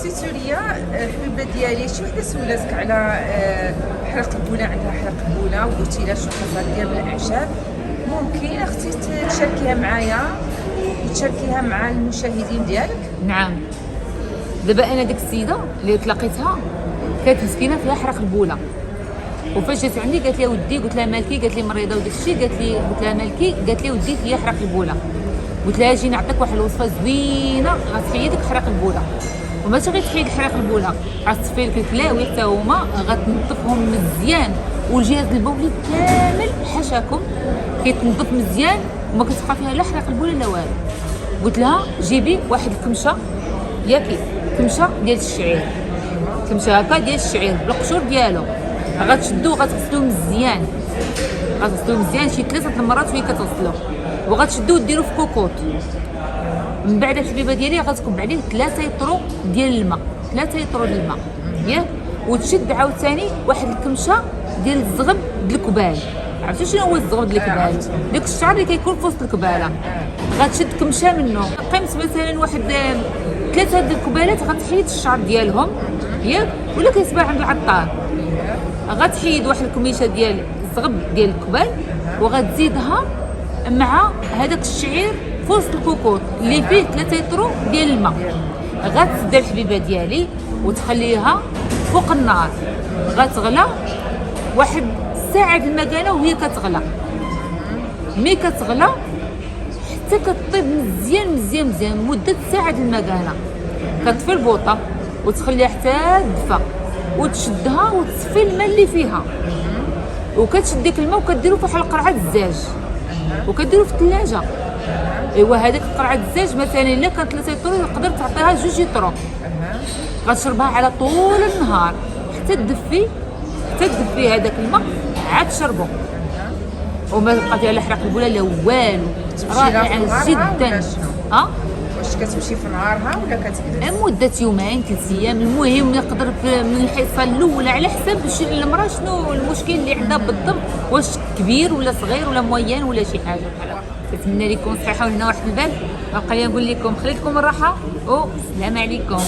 اختي ليا الحبيبه ديالي شي وحده سولاتك على حرق البوله، عندها حرق البوله وقلتي لها شنو خاصها دير من الاعشاب. ممكن اختي تشاركيها معايا وتشاركيها مع المشاهدين ديالك؟ نعم. دابا انا ديك السيده اللي تلاقيتها كانت مسكينه فيها حرق البوله، وفاش جات عندي قالت لي ودي، قلت لها مالكي؟ قالت لي مريضه وداك الشيء. قلت لها مالكي؟ قالت لي ودي فيا حرق البوله. قلت لها اجي نعطيك واحد الوصفه زوينه غتحيدك حرق البوله، وماشي غير تحيد حرق البوله، غتصفي لك الكلاوي حتى هما، غتنظفهم مزيان، والجهاز البولي كامل حاشاكم كيتنظف مزيان وما كتبقى فيها لا حرق البوله لا والو. قلت لها جيبي واحد الكمشه، ياكي كمشه ديال الشعير، كمشه هكا ديال الشعير بالقشور ديالو، غتشدو غتغسلوه مزيان، غتغسلوه مزيان شي 3 المرات وهي كتغسلوه، وغتشدوه ديروه في كوكوط. من بعد الحبيبه ديالي غتكب عليه 3 يطرو ديال الماء، 3 يطرو ديال الماء ياك، وتشد عاوتاني واحد الكمشه ديال الزغب ديال الكبال. عرفتي شنو هو الزغب ديال الكبال؟ داك الشعر اللي كيكون في وسط الكباله، غتشد كمشه منه، قيمت مثلا واحد 3 ديال الكبالات، غتحيد الشعر ديالهم ياك، ولا كيصبح عند العطار، غتحيد واحد الكميشه ديال الزغب ديال الكبال وغتزيدها مع هذاك الشعير في وسط الكوكوط اللي فيه 3 يطرو ديال الماء. غتسد الحبيبه ديالي وتخليها فوق النار، غتغلى واحد ساعه د المكانه وهي كتغلى، مي كتغلى حتى كطيب مزيان مزيان مزيان مده ساعه د المكانه. كتطفي البوطه وتخليها حتى تدفى، وتشدها وتصفي الماء اللي فيها، وكتشد ديك الماء وكديرو في واحد القرعه الزاج وكديرو في الثلاجه. ايوا هذيك القرعه الزاج مثلا الا كانت 3 يطرو تقدر تعطيها 2 يطرو، غتشربها على طول النهار حتى تدفي، حتى تدفي هذاك الماء عاد تشربو، وما تبقى فيها لا حرق البوله لا والو. رائعه جدا. واش كتمشي في نهارها ولا كتجلس؟ مده يومين 3 ايام، المهم نقدر من الحصه الاولى على حسب المراه شنو المشكل اللي عندها بالضبط، واش كبير ولا صغير ولا موين ولا شي حاجه بحال هكا. كنتمنى لكم الصحه وهنا واحد البال. بقى لي نقول لكم خليكم الراحه والسلام عليكم.